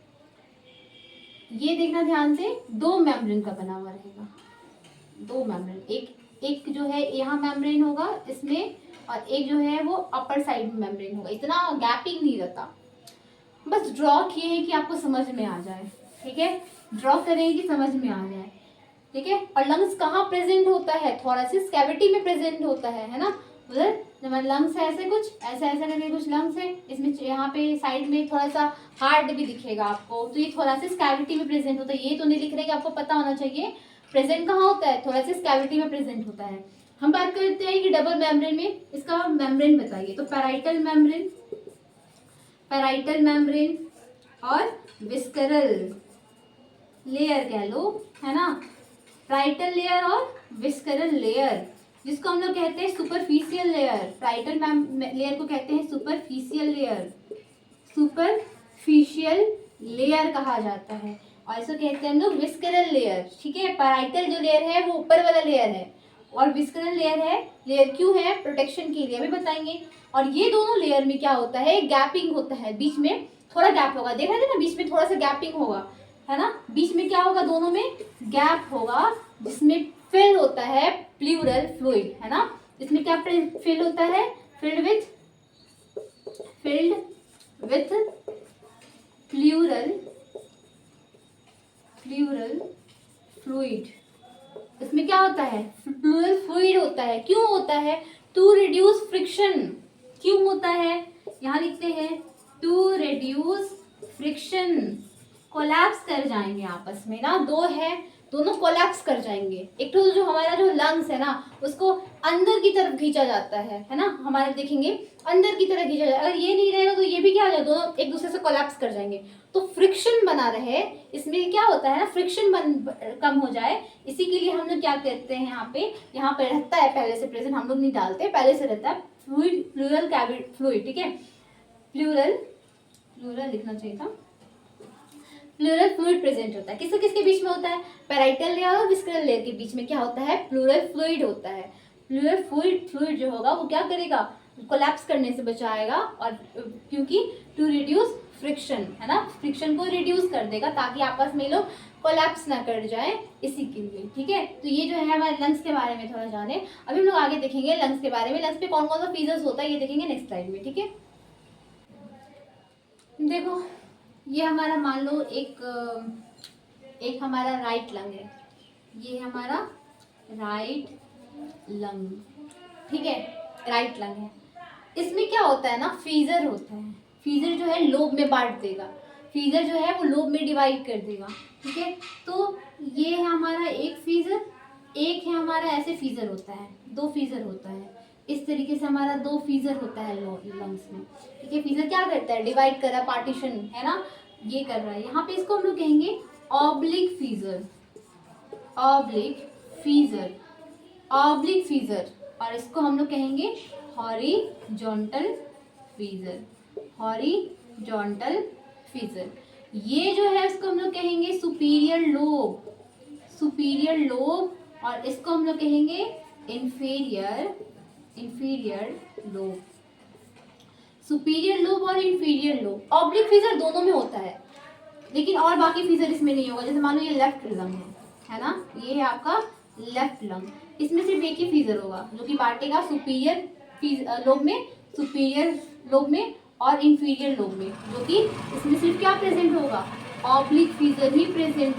ये देखना ध्यान से, दो मेम्ब्रेन का बना हुआ रहेगा, दो मेम्ब्रेन, एक जो है यहाँ मेम्ब्रेन होगा इसमें, और एक जो है वो अपर साइड में मेम्ब्रेन होगा, इतना गैपिंग नहीं रहता। बस ड्रॉ किए हैं कि आपको समझ में आ जाए, ठीक है, ड्रॉ करेंगे कि समझ में आ जाए, ठीक है। और लंग्स कहाँ प्रेजेंट होता है, थोरेसिक कैविटी में प्रेजेंट होता है ना। उधर हमारे लंग्स है ऐसे कुछ, ऐसा ऐसा करके कुछ लंग्स है, इसमें यहाँ पे साइड में थोड़ा सा हार्ट भी दिखेगा आपको, तो ये थोरेसिक कैविटी में प्रेजेंट होता है। ये तो नहीं लिख रहे कि आपको पता होना चाहिए प्रेजेंट कहाँ होता है, थोरेसिक कैविटी में प्रेजेंट होता है। हम बात करते हैं कि डबल मेम्ब्रेन में, इसका मेम्ब्रेन बताइए, तो पैराइटल मेम्ब्रेन, पैराइटल मेम्ब्रेन और विस्करल लेयर कह लो, है ना, पैराइटल लेयर और विस्करल लेयर, जिसको हम लोग कहते हैं सुपरफिशियल लेयर। पैराइटल लेयर को कहते हैं सुपरफिशियल लेयर, सुपरफिशियल लेयर कहा जाता है, और इसको कहते हैं हम लोग विस्करल लेयर, ठीक है। पैराइटल जो लेयर है वो ऊपर वाला लेयर है, और विस्करल लेयर है, लेयर क्यों है, प्रोटेक्शन के लिए, अभी बताएंगे। और ये दोनों लेयर में क्या होता है, गैपिंग होता है, बीच में थोड़ा गैप होगा, देख रहे थे ना, बीच में थोड़ा सा गैपिंग होगा, है ना, बीच में क्या होगा, दोनों में गैप होगा, जिसमें फिल होता है प्लूरल फ्लूइड, है ना। इसमें क्या फिल होता है, फिल्ड विथ प्लूरल फ्लूइड। इसमें क्या होता है, प्लूरल फ्लूइड होता है, क्यों होता है, टू रिड्यूस फ्रिक्शन, क्यों होता है, यहाँ लिखते हैं टू रिड्यूस फ्रिक्शन, कोलैप्स कर जाएंगे आपस में ना, दो है, दोनों कोलैप्स कर जाएंगे। एक तो जो हमारा जो लंग्स है ना, उसको अंदर की तरफ खींचा जाता है ना, हमारे देखेंगे अंदर की तरफ खींचा जाए, अगर ये नहीं रहेगा तो ये भी क्या हो जाएगा, दोनों एक दूसरे से कोलैप्स कर जाएंगे, तो फ्रिक्शन बना रहे, इसमें क्या होता है ना, फ्रिक्शन कम हो जाए, इसी के लिए हम लोग क्या करते हैं, यहाँ पे रहता है पहले से प्रेजेंट, हम लोग नहीं डालते, पहले से रहता है फ्लूइड, प्लूरल फ्लूइड, ठीक है, प्लूरल लिखना चाहिए था, प्लूरल फ्लूइड प्रेजेंट होता है। किसके किसके बीच में होता है, पैराइटल लेयर और विस्करल लेयर के बीच में क्या होता है, प्लूरल फ्लूइड होता है। प्लूरल फ्लूइड जो होगा वो क्या करेगा, कोलैप्स करने से बचाएगा, और क्योंकि टू रिड्यूस फ्रिक्शन, है ना, फ्रिक्शन को रिड्यूस कर देगा ताकि आपस में लोग कोलैप्स ना कर जाए, इसी के लिए, ठीक है। तो ये जो है हमारे लंग्स के बारे में थोड़ा जाने, अभी हम लोग आगे देखेंगे लंग्स के बारे में, लंग्स पे कौन कौन सा फीचर्स होता है ये देखेंगे नेक्स्ट स्लाइड में, ठीक है। देखो ये हमारा मान लो एक हमारा राइट लंग है, ये हमारा राइट लंग, ठीक है, राइट लंग है। इसमें क्या होता है ना, फीजर होता है, फीजर जो है लोब में बांट देगा, फीजर जो है वो लोब में डिवाइड कर देगा, ठीक है। तो ये है हमारा एक फीजर, एक है हमारा ऐसे फीजर होता है, दो फीजर होता है, इस तरीके से हमारा दो फीजर होता है लंग्स में, ठीक है। फीजर क्या करता है, डिवाइड कर रहा है, पार्टीशन, है ना, ये कर रहा है। यहाँ पे इसको हम लोग कहेंगे ऑब्लिक फीजर, ऑब्लिक फीजर, और इसको हम लोग कहेंगे हॉरिजॉन्टल फीजर, ये जो है इसको हम लोग कहेंगे सुपीरियर लोब, और इसको हम लोग कहेंगे इंफीरियर लोब, सुपीरियर लोब और इंफीरियर लोब। ऑब्लिक फीजर दोनों में होता है, लेकिन और बाकी फीजर इसमें नहीं होगा। जैसे मान लो ये लेफ्ट लंग है ना, ये है आपका लेफ्ट लंग, इसमें सिर्फ एक ही फीजर होगा जो कि बांटेगा सुपीरियर लोब में और इंफीरियर लोब में, जो कि इसमें सिर्फ क्या प्रेजेंट होगा, ऑब्लिक फीजर ही प्रेजेंट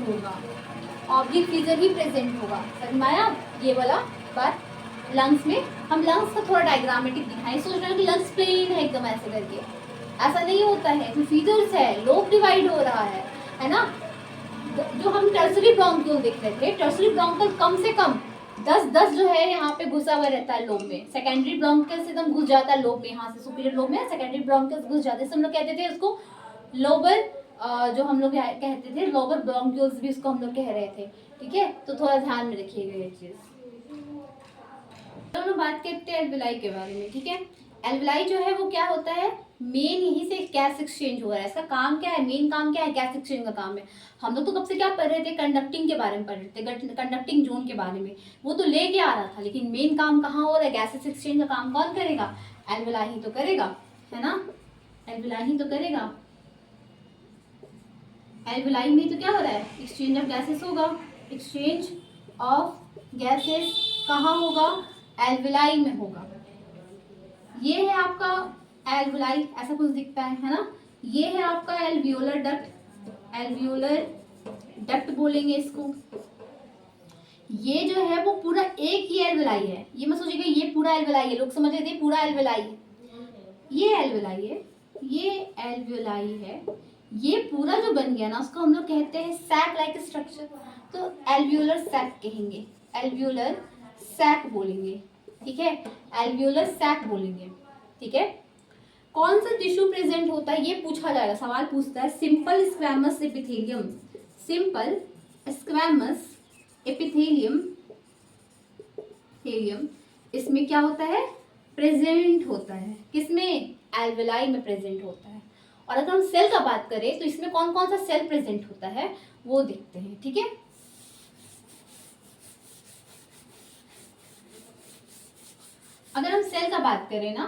होगा। समझ में आया ये वाला बात। लंग्स में हम लंग्स का थोड़ा डायग्रामेटिक दिखाएं, सोच रहे हैं कि लंग्स प्लेन है एकदम ऐसे करके, ऐसा नहीं होता है, तो फीजर्स है, लोब डिवाइड हो रहा है ना। जो हम टर्सरी ब्रोंक्यूल देख रहे थे, टर्सरी ब्रोंक्यूल कम से कम 10 जो है यहाँ पे घुसा हुआ रहता है लोब में। सेकेंडरी ब्रोंकियल्स एकदम घुस जाता है लोब में, यहाँ से सुपीरियर लोब में सेकेंडरी ब्रोंकियल्स घुस जाते हैं। हम लोग कहते थे उसको लोबर, जो हम लोग कहते थे लोबर ब्रोंक्यूल्स भी उसको हम लोग कह रहे थे। ठीक है, तो थोड़ा ध्यान में रखिएगा ये चीज। तो हम लोग बात करते हैं एल्वेलाई के बारे में। ठीक है, एल्वेलाई जो है वो क्या होता है, मेन यहीं से गैस एक्सचेंज हो रहा है। इसका काम क्या है, मेन काम क्या है, गैस एक्सचेंज का काम है। हम लोग तो कब से क्या पढ़ रहे थे, कंडक्टिंग के बारे में पढ़ रहे थे, कंडक्टिंग जोन के बारे में, वो तो लेके आ रहा था। लेकिन मेन काम कहाँ हो रहा है, गैसेस एक्सचेंज का काम कौन करेगा, एल्वेलाई ही तो करेगा, है ना, एल्वेलाई ही तो करेगा। एल्वेलाई में तो क्या हो रहा है, एक्सचेंज ऑफ गैसेस होगा। एक्सचेंज ऑफ गैसेस कहाँ होगा, एल्वेलाई में होगा। ये है आपका एल्वेलाई, ऐसा कुछ दिखता है ना। ये है आपका एल्वियोलर डक्ट, एल्वियोलर डक्ट बोलेंगे इसको। ये जो है वो पूरा एक ही एल्वेलाई है, ये मत सोचिएगा ये पूरा एल्वेलाई है, लोग समझ रहे थे पूरा एल्वेलाई है। ये एल्वेलाई है, ये एल्वियोलाई है। ये पूरा जो बन गया ना उसको हम लोग कहते हैं सैक लाइक स्ट्रक्चर, तो एल्वियोलर सैक कहेंगे, एल्वियोलर सैक बोलेंगे। ठीक है, एल्वियोलर सैक बोलेंगे। ठीक है, कौन सा टिश्यू प्रेजेंट होता है ये पूछा जाएगा, सवाल पूछता है। Simple squamous epithelium, simple squamous epithelium, इसमें क्या होता है, प्रेजेंट होता है। किसमें, एल्वेलाई में प्रेजेंट होता है। और अगर हम सेल का बात करें तो इसमें कौन कौन सा सेल प्रेजेंट होता है वो देखते हैं। ठीक है, अगर हम सेल का बात करें ना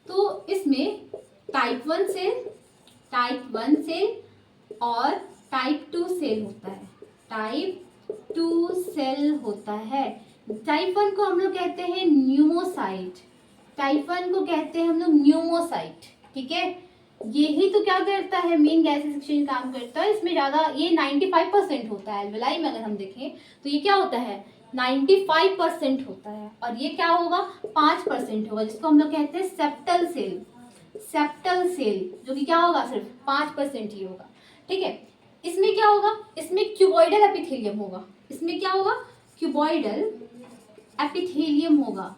तो इसमें टाइप 1 सेल, टाइप 1 सेल और टाइप 2 सेल होता है, टाइप 2 सेल होता है। टाइप 1 को हम लोग कहते हैं न्यूमोसाइट, टाइप 1 को कहते हैं हम लोग न्यूमोसाइट। ठीक है, यही तो क्या करता है, मेन गैस एक्सचेंज काम करता है। इसमें ज़्यादा ये 95% होता है एल्वेलाई में, अगर हम देखें तो ये क्या होता है 95% होता है। और ये क्या होगा 5% होगा, जिसको हम लोग कहते हैं सेप्टल सेल, सेप्टल सेल, जो कि क्या होगा सिर्फ 5% ही होगा। ठीक है, इसमें क्या होगा, इसमें क्यूबॉइडल एपिथेलियम होगा। इसमें क्या होगा, क्यूबॉइडल एपिथेलियम होगा।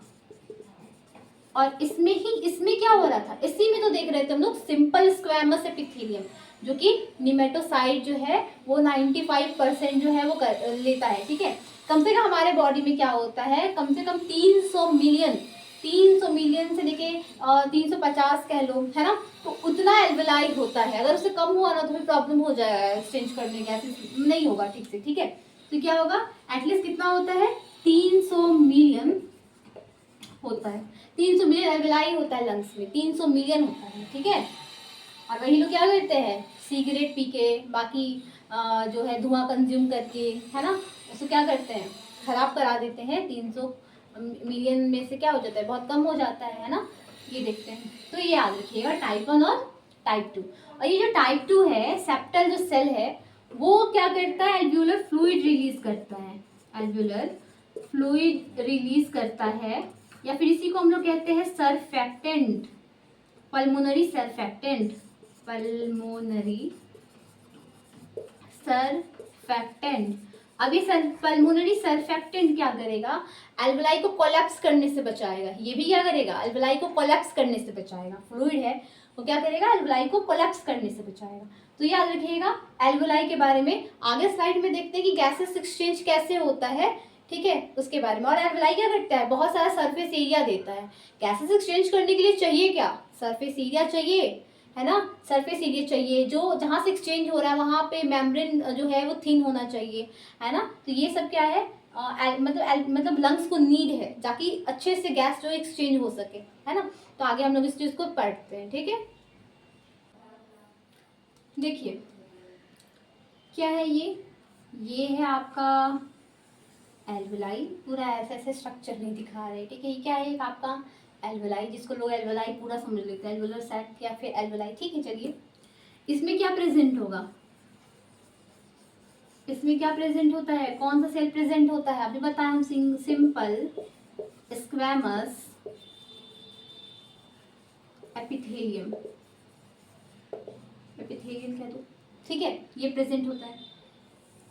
और इसमें क्या हो रहा था, इसी में तो देख रहे थे हम लोग सिंपल स्क्वैमस एपिथेलियम, जो कि निमेटोसाइट जो है वो 95% जो है वो लेता है। ठीक है, कम से कम हमारे बॉडी में क्या होता है, कम से कम 300 मिलियन से लेके 350 कह लो, है ना, तो उतना एल्वेलाई होता है। अगर उससे कम हुआ ना तो फिर प्रॉब्लम हो जाएगा, एक्सचेंज करने गैसेस नहीं होगा ठीक से। ठीक है, तो क्या होगा, एटलीस्ट कितना होता है 300 मिलियन होता है, 300 मिलियन एल्वेलाई होता है लंग्स में, 300 मिलियन होता है। ठीक है, और वही लोग क्या करते हैं, सिगरेट पी के, बाकी जो है धुआं कंज्यूम करके, है ना, उसको क्या करते हैं, खराब करा देते हैं। 300 मिलियन में से क्या हो जाता है, बहुत कम हो जाता है ना, ये देखते हैं। तो ये याद रखिएगा टाइप 1 और टाइप 2। और ये जो टाइप 2 है, सेप्टल जो सेल है वो क्या करता है, एल्व्यूलर फ्लूइड रिलीज करता है, एल्व्यूलर फ्लूइड रिलीज करता है, या फिर इसी को हम लोग कहते हैं surfactant, pulmonary surfactant, pulmonary surfactant. अब ये पल्मोनरी सरफेक्टेंट क्या करेगा, एल्वेलाई को कोलैप्स करने से बचाएगा। ये भी क्या करेगा, एल्वेलाई को कोलैप्स करने से बचाएगा। फ्लूइड है वो क्या करेगा, एल्वेलाई को कोलैप्स करने से बचाएगा। तो याद रखिएगा एल्वेलाई के बारे में। आगे स्लाइड में देखते हैं कि गैसेस एक्सचेंज कैसे होता है, ठीक है, उसके बारे में। और एल्वेलाई क्या करता है, बहुत सारा सरफेस एरिया देता है। गैसेस एक्सचेंज करने के लिए चाहिए क्या, सरफेस एरिया चाहिए, है ना, सरफेस एरिया चाहिए। जो जहाँ से एक्सचेंज हो रहा है वहाँ पे मेम्ब्रेन जो है वो थिन होना चाहिए, है ना। तो ये सब क्या है, मतलब लंग्स को नीड है ताकि अच्छे से गैस जो एक्सचेंज हो सके, है ना। तो आगे हम लोग इस चीज़ को पढ़ते हैं, ठीक है। देखिए क्या है ये है आपका एल्वेलाई। पूरा ऐसे ऐसे स्ट्रक्चर नहीं दिखा रहे, ठीक है। ये क्या है, एक आपका एल्वेलाई, जिसको लोग एल्वेलाई पूरा समझ लेते हैं, एल्वेलर सैक या फिर एल्वेलाई, ठीक है। चलिए इसमें क्या प्रेजेंट होगा, इसमें क्या प्रेजेंट होता है, कौन सा सेल प्रेजेंट होता है, अभी बताया हम, सिंपल स्क्वैमस एपिथेलियम, एपिथेलियम कह दो, ठीक है, ये प्रेजेंट होता है।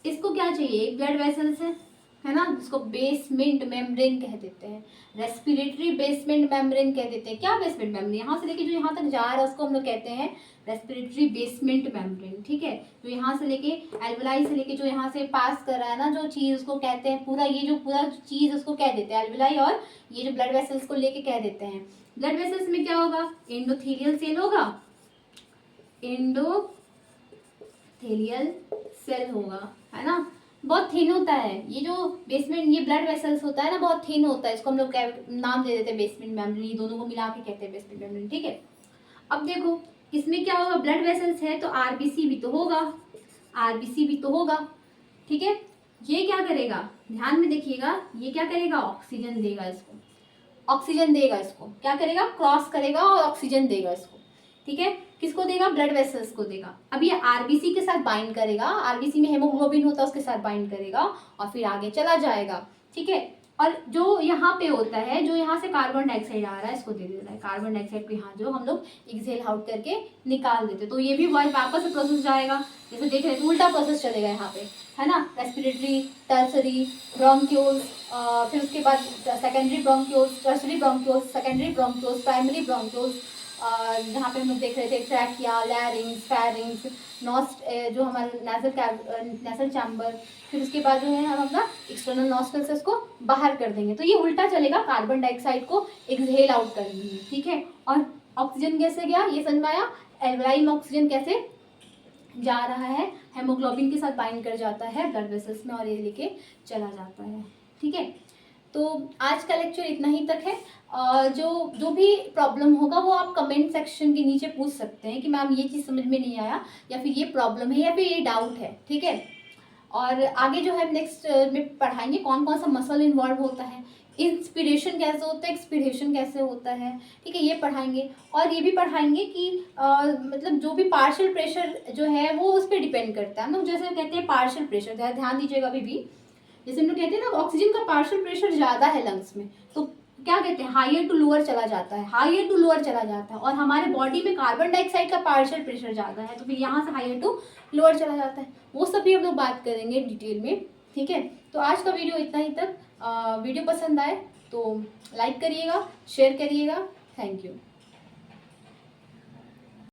इसको क्या चाहिए, एक ब्लड वेसल्स है ना, जिसको बेसमेंट मेम्ब्रेन कह देते हैं, रेस्पिरेटरी बेसमेंट मेम्ब्रेन कह देते हैं। क्या बेसमेंट मेम्ब्रेन, यहाँ से लेके जो यहाँ तक जा रहा है उसको हम लोग कहते हैं रेस्पिरेटरी बेसमेंट मेम्ब्रेन, ठीक है। जो यहाँ से लेके एल्वेलाई से लेके जो यहाँ से पास कर रहा है ना जो चीज़, उसको कहते हैं पूरा, ये जो पूरा चीज़ उसको कह देते हैं एल्वेलाई, और ये जो ब्लड वेसल्स को लेके कह देते हैं। ब्लड वेसल्स में क्या होगा, एंडोथेलियल सेल होगा, एंडोथेलियल सेल होगा, है ना। बहुत थिन होता है ये जो बेसमेंट, ये ब्लड वेसल्स होता है ना, बहुत थिन होता है, इसको हम लोग नाम दे देते हैं बेसमेंट मेम्ब्रेन, ये दोनों को मिला के कहते हैं बेसमेंट मेम्ब्रेन, ठीक है। अब देखो इसमें क्या होगा, ब्लड वेसल्स है तो आरबीसी भी तो होगा, आरबीसी भी तो होगा, ठीक है। ये क्या करेगा, ध्यान में देखिएगा, ये क्या करेगा, ऑक्सीजन देगा इसको, ऑक्सीजन देगा इसको, क्या करेगा, क्रॉस करेगा और ऑक्सीजन देगा इसको, ठीक है। किसको देगा, ब्लड वेसल्स को देगा। अब ये आरबीसी के साथ बाइंड करेगा, आरबीसी में हेमोग्लोबिन होता है उसके साथ बाइंड करेगा और फिर आगे चला जाएगा, ठीक है। और जो यहाँ पे होता है, जो यहाँ से कार्बन डाइऑक्साइड आ रहा है, इसको दे देता है, कार्बन डाइऑक्साइड को यहाँ जो हम लोग एक्सहेल आउट करके निकाल देते, तो ये भी वापस से प्रोसेस जाएगा, जैसे देख रहे हैं उल्टा प्रोसेस चलेगा यहाँ पे, है ना। रेस्पिरेटरी, टर्सरी, ब्रोंक्यूल्स, फिर उसके बाद secondary bronchioles, tertiary bronchioles, secondary bronchioles, primary bronchioles, जहाँ पे हम लोग देख रहे थे ट्रैकिया, लैरिंग्स, फेरिंग्स, नॉस्ट, जो हमारे नेजल चैम्बर, फिर उसके बाद जो है हम अपना एक्सटर्नल नॉस्ट्रल से उसको बाहर कर देंगे, तो ये उल्टा चलेगा, कार्बन डाइऑक्साइड को एक्सहेल आउट कर देंगे, ठीक है। और ऑक्सीजन कैसे गया, ये समझ में आया, एल्वेलाई में ऑक्सीजन कैसे जा रहा है, हेमोग्लोबिन के साथ बाइंड कर जाता है ब्लड वेसल्स में और ये लेके चला जाता है, ठीक है। तो आज का लेक्चर इतना ही तक है। जो भी प्रॉब्लम होगा वो आप कमेंट सेक्शन के नीचे पूछ सकते हैं कि मैम ये चीज़ समझ में नहीं आया, या फिर ये प्रॉब्लम है, या फिर ये डाउट है, ठीक है। और आगे जो है नेक्स्ट में पढ़ाएंगे कौन कौन सा मसल इन्वॉल्व होता है, इंस्पिरेशन कैसे होता है, एक्सपिरेशन कैसे होता है, ठीक है, ये पढ़ाएंगे। और ये भी पढ़ाएंगे कि मतलब जो भी पार्शियल प्रेशर जो है वो उस पर डिपेंड करता है, हम लोग जैसे कहते हैं पार्शियल प्रेशर, ध्यान दीजिएगा अभी भी, जैसे हम लोग कहते हैं ना ऑक्सीजन का पार्शियल प्रेशर ज़्यादा है लंग्स में, तो क्या कहते हैं, हायर टू लोअर चला जाता है, हायर टू लोअर चला जाता है। और हमारे बॉडी में कार्बन डाइऑक्साइड का पार्शियल प्रेशर ज़्यादा है, तो फिर यहाँ से हायर टू लोअर चला जाता है, वो सब भी हम लोग बात करेंगे डिटेल में, ठीक है। तो आज का वीडियो इतना ही तक। वीडियो पसंद आए तो लाइक करिएगा, शेयर करिएगा। Thank you.